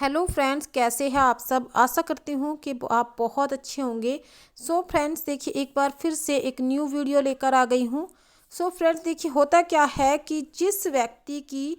Hello friends, कैसे हैं आप सब। आशा करती हूँ कि आप बहुत अच्छे होंगे। सो फ्रेंड्स देखिए, एक बार फिर से एक न्यू वीडियो लेकर आ गई हूँ। सो फ्रेंड्स देखिए, होता क्या है कि जिस व्यक्ति की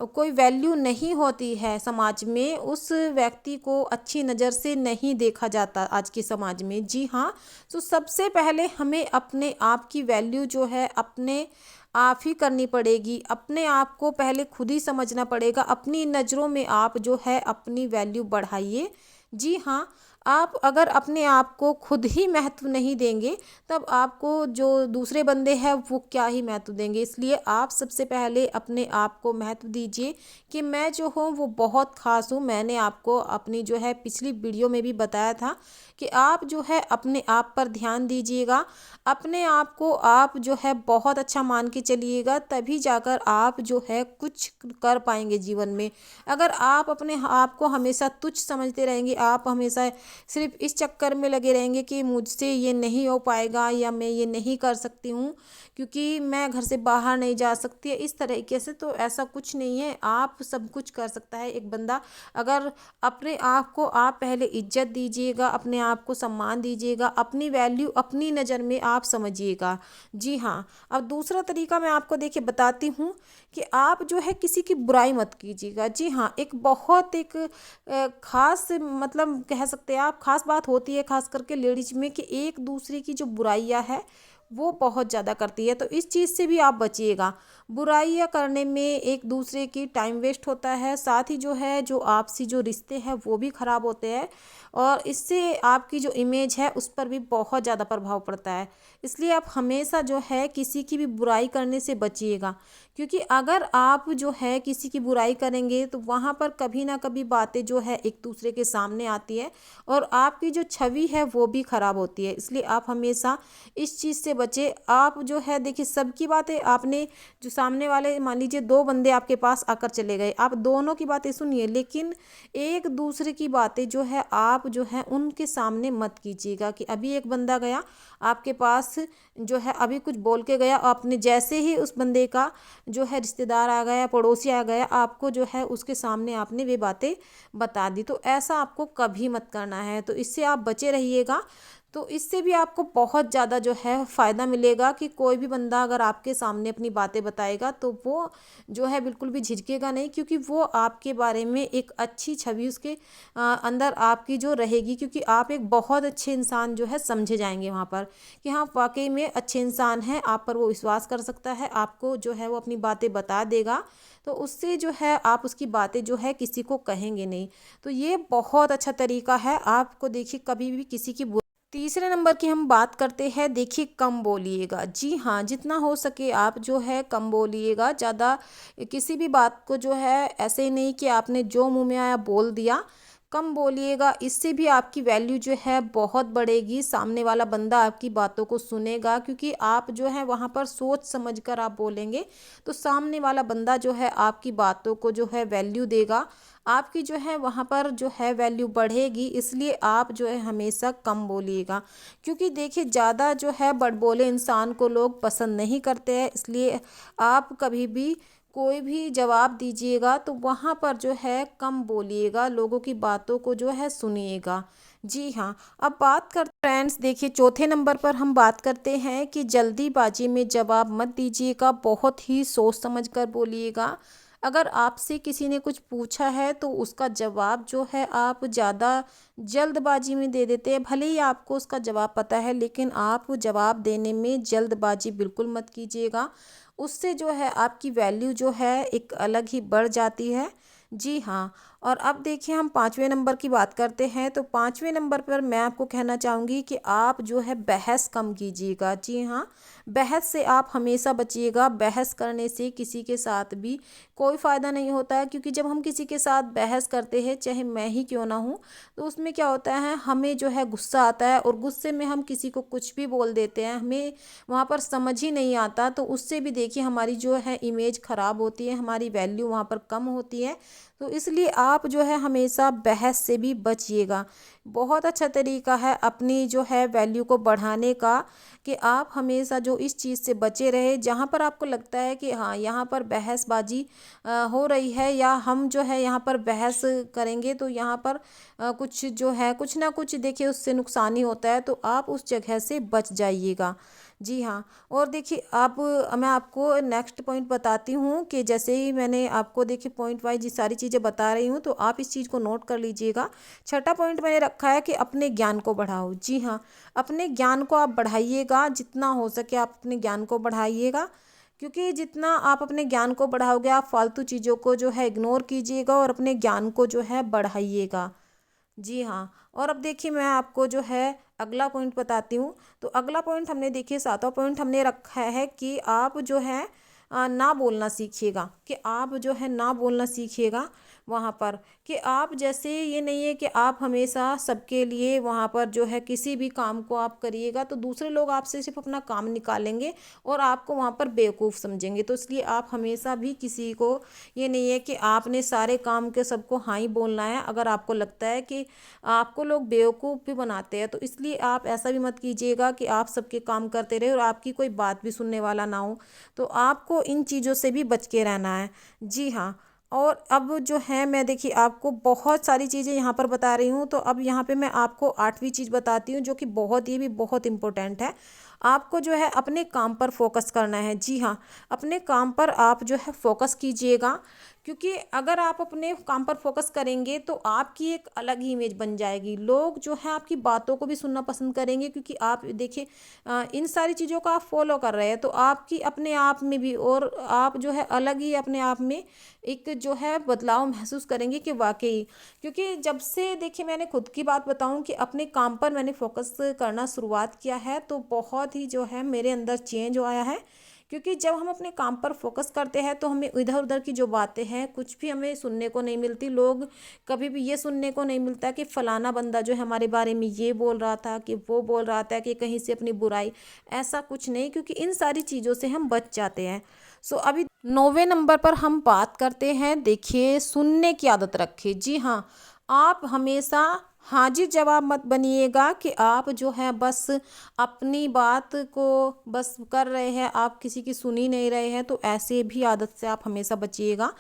कोई वैल्यू नहीं होती है समाज में, उस व्यक्ति को अच्छी नज़र से नहीं देखा जाता आज के समाज में। जी हाँ। तो सबसे पहले हमें अपने आप की वैल्यू जो है अपने आप ही करनी पड़ेगी। अपने आप को पहले खुद ही समझना पड़ेगा। अपनी नज़रों में आप जो है अपनी वैल्यू बढ़ाइए। जी हाँ। आप अगर अपने आप को खुद ही महत्व नहीं देंगे, तब आपको जो दूसरे बंदे हैं वो क्या ही महत्व देंगे। इसलिए आप सबसे पहले अपने आप को महत्व दीजिए कि मैं जो हूँ वो बहुत ख़ास हूँ। मैंने आपको अपनी जो है पिछली वीडियो में भी बताया था कि आप जो है अपने आप पर ध्यान दीजिएगा। अपने आप को आप जो है बहुत अच्छा मान के चलिएगा, तभी जाकर आप जो है कुछ कर पाएंगे जीवन में। अगर आप अपने आप को हमेशा तुच्छ समझते रहेंगे, आप हमेशा सिर्फ इस चक्कर में लगे रहेंगे कि मुझसे ये नहीं हो पाएगा या मैं ये नहीं कर सकती हूँ क्योंकि मैं घर से बाहर नहीं जा सकती है, इस तरीके से, तो ऐसा कुछ नहीं है। आप सब कुछ कर सकता है एक बंदा। अगर अपने आप को आप पहले इज्जत दीजिएगा, अपने आप को सम्मान दीजिएगा, अपनी वैल्यू अपनी नज़र में आप समझिएगा। जी हाँ। अब दूसरा तरीका मैं आपको देखिए बताती हूँ कि आप जो है किसी की बुराई मत कीजिएगा। जी हाँ, एक बहुत एक ख़ास मतलब कह सकते हैं आप, ख़ास बात होती है ख़ास करके लेडीज में कि एक दूसरे की जो बुराइयाँ है वो बहुत ज़्यादा करती है। तो इस चीज़ से भी आप बचिएगा। बुराइयाँ करने में एक दूसरे की टाइम वेस्ट होता है, साथ ही जो है जो आपसी जो रिश्ते हैं वो भी ख़राब होते हैं, और इससे आपकी जो इमेज है उस पर भी बहुत ज़्यादा प्रभाव पड़ता है। इसलिए आप हमेशा जो है किसी की भी बुराई करने से बचिएगा, क्योंकि अगर आप जो है किसी की बुराई करेंगे तो वहाँ पर कभी ना कभी बातें जो है एक दूसरे के सामने आती है और आपकी जो छवि है वो भी ख़राब होती है। इसलिए आप हमेशा इस चीज़ से बचे। आप जो है देखिए, सबकी बातें आपने जो सामने वाले, मान लीजिए दो बंदे आपके पास आकर चले गए, आप दोनों की बातें सुनिए, लेकिन एक दूसरे की बातें जो है आप जो है उनके सामने मत कीजिएगा। कि अभी एक बंदा गया आपके पास, जो है अभी कुछ बोल के गया, आपने जैसे ही उस बंदे का जो है रिश्तेदार आ गया, पड़ोसी आ गया, आपको जो है उसके सामने आपने वे बातें बता दी। तो ऐसा आपको कभी मत करना है। तो इससे आप बचे रहिएगा। तो इससे भी आपको बहुत ज़्यादा जो है फ़ायदा मिलेगा कि कोई भी बंदा अगर आपके सामने अपनी बातें बताएगा तो वो जो है बिल्कुल भी झिझकेगा नहीं, क्योंकि वो आपके बारे में एक अच्छी छवि उसके अंदर आपकी जो रहेगी, क्योंकि आप एक बहुत अच्छे इंसान जो है समझे जाएंगे वहाँ पर कि हाँ वाकई में अच्छे इंसान हैं। आप पर वो विश्वास कर सकता है, आपको जो है वो अपनी बातें बता देगा। तो उससे जो है आप उसकी बातें जो है किसी को कहेंगे नहीं। तो ये बहुत अच्छा तरीका है। आपको देखिए कभी भी किसी की तीसरे नंबर की हम बात करते हैं। देखिए, कम बोलिएगा। जी हाँ, जितना हो सके आप जो है कम बोलिएगा। ज़्यादा किसी भी बात को जो है ऐसे ही नहीं कि आपने जो मुंह में आया बोल दिया। कम बोलिएगा, इससे भी आपकी वैल्यू जो है बहुत बढ़ेगी। सामने वाला बंदा आपकी बातों को सुनेगा, क्योंकि आप जो है वहाँ पर सोच समझ कर आप बोलेंगे, तो सामने वाला बंदा जो है आपकी बातों को जो है वैल्यू देगा। आपकी जो है वहाँ पर जो है वैल्यू बढ़ेगी। इसलिए आप जो है हमेशा कम बोलिएगा, क्योंकि देखिए ज़्यादा जो है बड़बोले इंसान को लोग पसंद नहीं करते हैं। इसलिए आप कभी भी कोई भी जवाब दीजिएगा तो वहाँ पर जो है कम बोलिएगा, लोगों की बातों को जो है सुनिएगा। जी हाँ। अब बात करते फ्रेंड्स, देखिए चौथे नंबर पर हम बात करते हैं कि जल्दीबाजी में जवाब मत दीजिएगा, बहुत ही सोच समझ कर बोलिएगा। अगर आपसे किसी ने कुछ पूछा है तो उसका जवाब जो है आप ज़्यादा जल्दबाजी में दे देते हैं। भले ही आपको उसका जवाब पता है, लेकिन आप जवाब देने में जल्दबाजी बिल्कुल मत कीजिएगा। उससे जो है आपकी वैल्यू जो है एक अलग ही बढ़ जाती है। जी हाँ। और अब देखिए हम पाँचवें नंबर की बात करते हैं। तो पाँचवें नंबर पर मैं आपको कहना चाहूँगी कि आप जो है बहस कम कीजिएगा। जी हाँ, बहस से आप हमेशा बचिएगा। बहस करने से किसी के साथ भी कोई फ़ायदा नहीं होता है, क्योंकि जब हम किसी के साथ बहस करते हैं, चाहे मैं ही क्यों ना हूँ, तो उसमें क्या होता है, हमें जो है गुस्सा आता है और गुस्से में हम किसी को कुछ भी बोल देते हैं, हमें वहाँ पर समझ ही नहीं आता। तो उससे भी देखिए हमारी जो है इमेज ख़राब होती है, हमारी वैल्यू वहाँ पर कम होती है। तो इसलिए आप जो है हमेशा बहस से भी बचिएगा। बहुत अच्छा तरीका है अपनी जो है वैल्यू को बढ़ाने का कि आप हमेशा जो इस चीज़ से बचे रहे, जहाँ पर आपको लगता है कि हाँ यहाँ पर बहसबाजी हो रही है या हम जो है यहाँ पर बहस करेंगे तो यहाँ पर कुछ जो है कुछ ना कुछ देखिए उससे नुकसान ही होता है, तो आप उस जगह से बच जाइएगा। जी हाँ। और देखिए आप मैं आपको नेक्स्ट पॉइंट बताती हूँ कि जैसे ही मैंने आपको देखिए पॉइंट वाइज ये सारी चीज़ें बता रही हूँ, तो आप इस चीज़ को नोट कर लीजिएगा। छठा पॉइंट मैंने रखा है कि अपने ज्ञान को बढ़ाओ। जी हाँ, अपने ज्ञान को आप बढ़ाइएगा, जितना हो सके आप अपने ज्ञान को बढ़ाइएगा, क्योंकि जितना आप अपने ज्ञान को बढ़ाओगे आप फालतू चीज़ों को जो है इग्नोर कीजिएगा और अपने ज्ञान को जो है बढ़ाइएगा। जी हाँ। और अब देखिए मैं आपको जो है अगला पॉइंट बताती हूँ। तो अगला पॉइंट हमने देखिए सातवां पॉइंट हमने रखा है कि आप जो है ना बोलना सीखिएगा, कि आप जो है ना बोलना सीखिएगा वहाँ पर, कि आप जैसे ये नहीं है कि आप हमेशा सबके लिए वहाँ पर जो है किसी भी काम को आप करिएगा तो दूसरे लोग आपसे सिर्फ अपना काम निकालेंगे और आपको वहाँ पर बेवकूफ़ समझेंगे। तो इसलिए आप हमेशा भी किसी को ये नहीं है कि आपने सारे काम के सबको हाँ ही बोलना है। अगर आपको लगता है कि आपको लोग बेवकूफ़ भी बनाते हैं तो इसलिए आप ऐसा भी मत कीजिएगा कि आप सबके काम करते रहे और आपकी कोई बात भी सुनने वाला ना हो। तो आपको इन चीज़ों से भी बच के रहना है। जी हाँ। और अब जो है मैं देखिए आपको बहुत सारी चीज़ें यहाँ पर बता रही हूँ, तो अब यहाँ पे मैं आपको आठवीं चीज़ बताती हूँ जो कि बहुत ये भी बहुत इम्पोर्टेंट है। आपको जो है अपने काम पर फोकस करना है। जी हाँ, अपने काम पर आप जो है फोकस कीजिएगा, क्योंकि अगर आप अपने काम पर फोकस करेंगे तो आपकी एक अलग ही इमेज बन जाएगी। लोग जो है आपकी बातों को भी सुनना पसंद करेंगे, क्योंकि आप देखिए इन सारी चीज़ों को आप फॉलो कर रहे हैं तो आपकी अपने आप में भी और आप जो है अलग ही अपने आप में एक जो है बदलाव महसूस करेंगे कि वाकई, क्योंकि जब से देखिए मैंने खुद की बात बताऊं कि अपने काम पर मैंने फोकस करना शुरुआत किया है तो बहुत ही जो है मेरे अंदर चेंज आया है। क्योंकि जब हम अपने काम पर फोकस करते हैं तो हमें इधर उधर की जो बातें हैं कुछ भी हमें सुनने को नहीं मिलती। लोग कभी भी ये सुनने को नहीं मिलता कि फलाना बंदा जो है हमारे बारे में ये बोल रहा था, कि वो बोल रहा था, कि कहीं से अपनी बुराई, ऐसा कुछ नहीं, क्योंकि इन सारी चीज़ों से हम बच जाते हैं। सो अभी 9वें नंबर पर हम बात करते हैं, देखिए सुनने की आदत रखें। जी हाँ, आप हमेशा हाजिर जवाब मत बनिएगा कि आप जो है बस अपनी बात को बस कर रहे हैं, आप किसी की सुन ही नहीं रहे हैं। तो ऐसे भी आदत से आप हमेशा बचिएगा।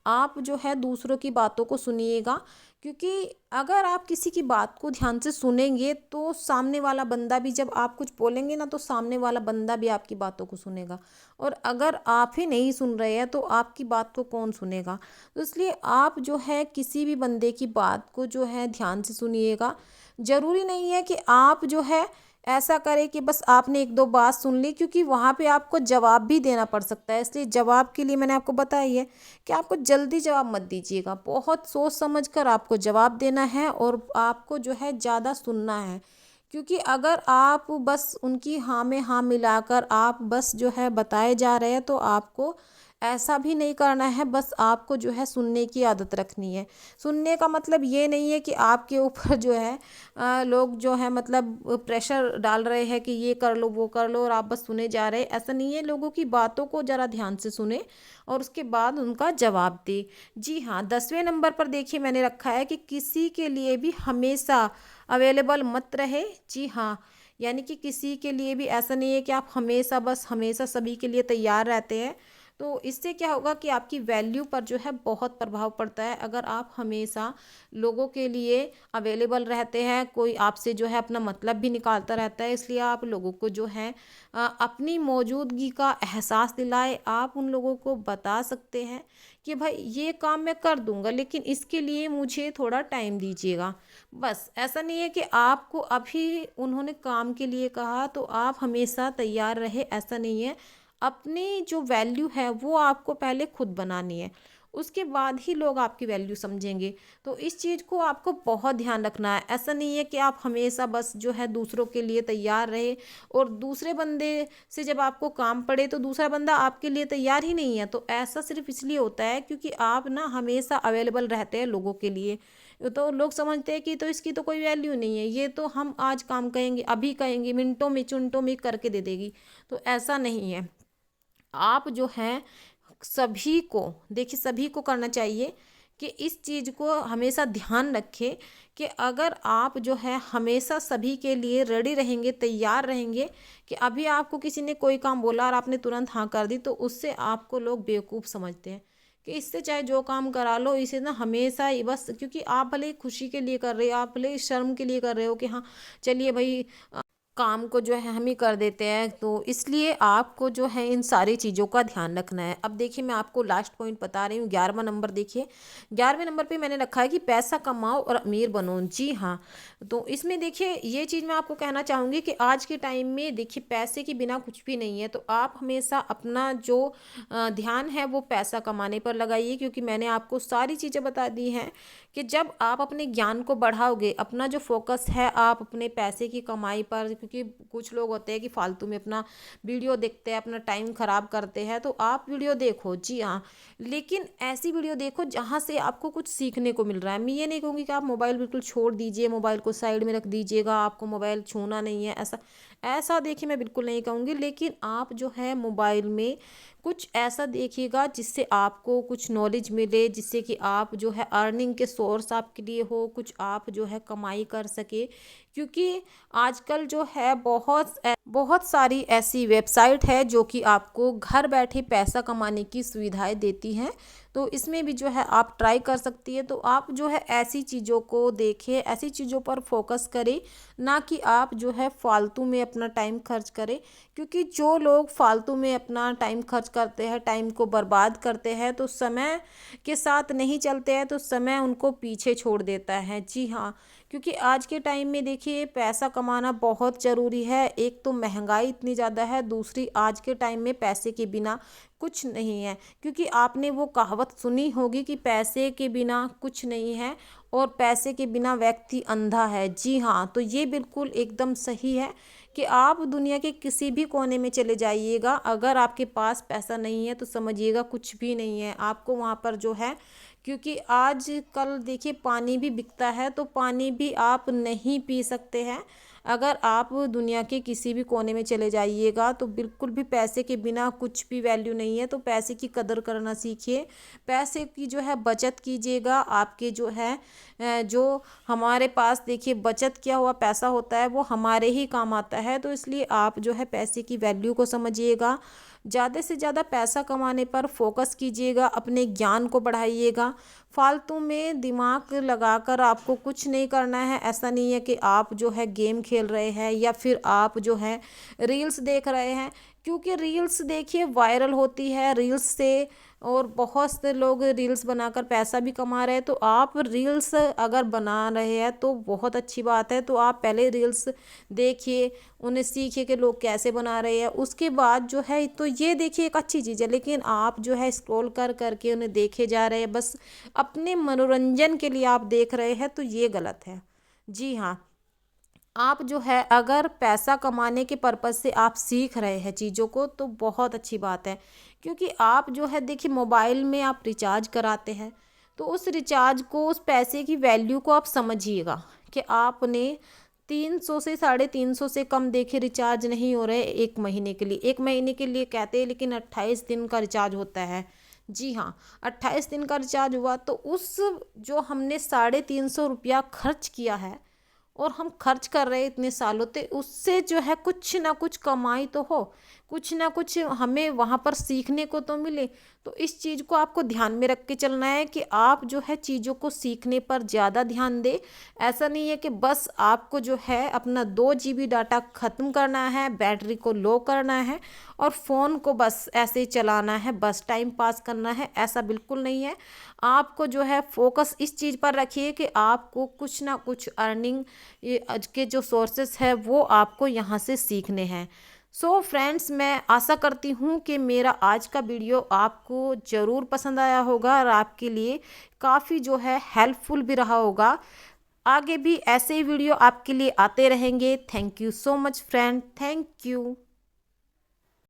आप जो है दूसरों की बातों को सुनिएगा, क्योंकि अगर आप किसी की बात को ध्यान से सुनेंगे तो सामने वाला बंदा भी, जब आप कुछ बोलेंगे ना तो सामने वाला बंदा भी आपकी बातों को सुनेगा। और अगर आप ही नहीं सुन रहे हैं तो आपकी बात को कौन सुनेगा। तो इसलिए आप जो है किसी भी बंदे की बात को जो है ध्यान से सुनिएगा। ज़रूरी नहीं है कि आप जो है ऐसा करें कि बस आपने एक दो बात सुन ली, क्योंकि वहाँ पे आपको जवाब भी देना पड़ सकता है। इसलिए जवाब के लिए मैंने आपको बताई है कि आपको जल्दी जवाब मत दीजिएगा, बहुत सोच समझ कर आपको जवाब देना है और आपको जो है ज़्यादा सुनना है। क्योंकि अगर आप बस उनकी हाँ में हाँ मिलाकर आप बस जो है बताए जा रहे हैं तो आपको ऐसा भी नहीं करना है। बस आपको जो है सुनने की आदत रखनी है। सुनने का मतलब ये नहीं है कि आपके ऊपर जो है लोग जो है मतलब प्रेशर डाल रहे हैं कि ये कर लो वो कर लो और आप बस सुने जा रहे हैं, ऐसा नहीं है। लोगों की बातों को ज़रा ध्यान से सुने और उसके बाद उनका जवाब दे। जी हाँ, 10वें नंबर पर देखिए मैंने रखा है कि किसी के लिए भी हमेशा अवेलेबल मत रहे। जी हाँ, यानी कि किसी के लिए भी ऐसा नहीं है कि आप हमेशा बस हमेशा सभी के लिए तैयार रहते हैं। तो इससे क्या होगा कि आपकी वैल्यू पर जो है बहुत प्रभाव पड़ता है। अगर आप हमेशा लोगों के लिए अवेलेबल रहते हैं, कोई आपसे जो है अपना मतलब भी निकालता रहता है, इसलिए आप लोगों को जो है अपनी मौजूदगी का एहसास दिलाए। आप उन लोगों को बता सकते हैं कि भाई ये काम मैं कर दूंगा लेकिन इसके लिए मुझे थोड़ा टाइम दीजिएगा। बस ऐसा नहीं है कि आपको अभी उन्होंने काम के लिए कहा तो आप हमेशा तैयार रहे, ऐसा नहीं है। अपनी जो वैल्यू है वो आपको पहले खुद बनानी है, उसके बाद ही लोग आपकी वैल्यू समझेंगे। तो इस चीज़ को आपको बहुत ध्यान रखना है। ऐसा नहीं है कि आप हमेशा बस जो है दूसरों के लिए तैयार रहे और दूसरे बंदे से जब आपको काम पड़े तो दूसरा बंदा आपके लिए तैयार ही नहीं है। तो ऐसा सिर्फ इसलिए होता है क्योंकि आप ना हमेशा अवेलेबल रहते हैं लोगों के लिए। तो लोग समझते हैं कि तो इसकी तो कोई वैल्यू नहीं है, ये तो हम आज काम कहेंगे अभी कहेंगे, मिनटों में चुनटों में करके दे देगी। तो ऐसा नहीं है। आप जो हैं सभी को देखिए, सभी को करना चाहिए कि इस चीज़ को हमेशा ध्यान रखें कि अगर आप जो है हमेशा सभी के लिए रेडी रहेंगे, तैयार रहेंगे, कि अभी आपको किसी ने कोई काम बोला और आपने तुरंत हाँ कर दी, तो उससे आपको लोग बेवकूफ़ समझते हैं कि इससे चाहे जो काम करा लो, इसे ना हमेशा ही बस, क्योंकि आप भले ही खुशी के लिए कर रहे हो, आप भले ही शर्म के लिए कर रहे हो कि हाँ चलिए भाई काम को जो है हम ही कर देते हैं, तो इसलिए आपको जो है इन सारी चीज़ों का ध्यान रखना है। अब देखिए मैं आपको लास्ट पॉइंट बता रही हूँ, 11वां नंबर देखिए। 11वें नंबर पे मैंने रखा है कि पैसा कमाओ और अमीर बनो। जी हाँ, तो इसमें देखिए ये चीज़ मैं आपको कहना चाहूँगी कि आज के टाइम में देखिए पैसे के बिना कुछ भी नहीं है, तो आप हमेशा अपना जो ध्यान है वो पैसा कमाने पर लगाइए, क्योंकि मैंने आपको सारी चीज़ें बता दी हैं कि जब आप अपने ज्ञान को बढ़ाओगे, अपना जो फोकस है आप अपने पैसे की कमाई पर, क्योंकि कुछ लोग होते हैं कि फालतू में अपना वीडियो देखते हैं, अपना टाइम ख़राब करते हैं, तो आप वीडियो देखो जी हाँ, लेकिन ऐसी वीडियो देखो जहाँ से आपको कुछ सीखने को मिल रहा है। मैं ये नहीं कहूँगी कि आप मोबाइल बिल्कुल छोड़ दीजिए, मोबाइल को साइड में रख दीजिएगा, आपको मोबाइल छूना नहीं है, ऐसा ऐसा देखिए मैं बिल्कुल नहीं कहूँगी, लेकिन आप जो है मोबाइल में कुछ ऐसा देखिएगा जिससे आपको कुछ नॉलेज मिले, जिससे कि आप जो है अर्निंग के सोर्स आपके लिए हो, कुछ आप जो है कमाई कर सके, क्योंकि आजकल जो है बहुत सारी ऐसी वेबसाइट है जो कि आपको घर बैठे पैसा कमाने की सुविधाएं देती हैं, तो इसमें भी जो है आप ट्राई कर सकती है। तो आप जो है ऐसी चीज़ों को देखें, ऐसी चीज़ों पर फोकस करें, ना कि आप जो है फालतू में अपना टाइम खर्च करें, क्योंकि जो लोग फालतू में अपना टाइम खर्च करते हैं, टाइम को बर्बाद करते हैं, तो समय के साथ नहीं चलते हैं, तो समय उनको पीछे छोड़ देता है। जी हाँ, क्योंकि आज के टाइम में देखिए पैसा कमाना बहुत ज़रूरी है। एक तो महंगाई इतनी ज़्यादा है, दूसरी आज के टाइम में पैसे के बिना कुछ नहीं है, क्योंकि आपने वो कहावत सुनी होगी कि पैसे के बिना कुछ नहीं है और पैसे के बिना व्यक्ति अंधा है। जी हाँ, तो ये बिल्कुल एकदम सही है कि आप दुनिया के किसी भी कोने में चले जाइएगा, अगर आपके पास पैसा नहीं है तो समझिएगा कुछ भी नहीं है आपको वहाँ पर जो है, क्योंकि आज कल देखिए पानी भी बिकता है, तो पानी भी आप नहीं पी सकते हैं। अगर आप दुनिया के किसी भी कोने में चले जाइएगा तो बिल्कुल भी पैसे के बिना कुछ भी वैल्यू नहीं है, तो पैसे की कदर करना सीखिए, पैसे की जो है बचत कीजिएगा। आपके जो है जो हमारे पास देखिए बचत किया हुआ पैसा होता है वो हमारे ही काम आता है, तो इसलिए आप जो है पैसे की वैल्यू को समझिएगा, ज़्यादा से ज़्यादा पैसा कमाने पर फोकस कीजिएगा, अपने ज्ञान को बढ़ाइएगा। फालतू में दिमाग लगाकर आपको कुछ नहीं करना है। ऐसा नहीं है कि आप जो है गेम खेल रहे हैं या फिर आप जो है रील्स देख रहे हैं, क्योंकि रील्स देखिए वायरल होती है, रील्स से और बहुत से लोग रील्स बनाकर पैसा भी कमा रहे हैं। तो आप रील्स अगर बना रहे हैं तो बहुत अच्छी बात है, तो आप पहले रील्स देखिए, उन्हें सीखिए कि लोग कैसे बना रहे हैं, उसके बाद जो है तो ये देखिए एक अच्छी चीज़ है। लेकिन आप जो है स्क्रॉल कर करके उन्हें देखे जा रहे हैं, बस अपने मनोरंजन के लिए आप देख रहे हैं, तो ये गलत है। जी हाँ, आप जो है अगर पैसा कमाने के पर्पज़ से आप सीख रहे हैं चीज़ों को तो बहुत अच्छी बात है, क्योंकि आप जो है देखिए मोबाइल में आप रिचार्ज कराते हैं, तो उस रिचार्ज को, उस पैसे की वैल्यू को आप समझिएगा कि आपने 300 से 350 से कम देखे रिचार्ज नहीं हो रहे एक महीने के लिए। एक महीने के लिए कहते हैं, लेकिन 28 दिन का रिचार्ज होता है। जी हाँ, 28 दिन का रिचार्ज हुआ, तो उस जो हमने 350 रुपया खर्च किया है और हम खर्च कर रहे हैं इतने सालों से, उससे जो है कुछ ना कुछ कमाई तो हो, कुछ ना कुछ हमें वहाँ पर सीखने को तो मिले। तो इस चीज़ को आपको ध्यान में रख के चलना है कि आप जो है चीज़ों को सीखने पर ज़्यादा ध्यान दें। ऐसा नहीं है कि बस आपको जो है अपना 2 GB डाटा ख़त्म करना है, बैटरी को लो करना है और फ़ोन को बस ऐसे ही चलाना है, बस टाइम पास करना है, ऐसा बिल्कुल नहीं है। आपको जो है फोकस इस चीज़ पर रखिए कि आपको कुछ ना कुछ अर्निंग के जो सोर्सेस है वो आपको यहाँ से सीखने हैं। सो फ्रेंड्स, मैं आशा करती हूँ कि मेरा आज का वीडियो आपको ज़रूर पसंद आया होगा और आपके लिए काफ़ी जो है हेल्पफुल भी रहा होगा। आगे भी ऐसे ही वीडियो आपके लिए आते रहेंगे। Thank you so much friend, thank you.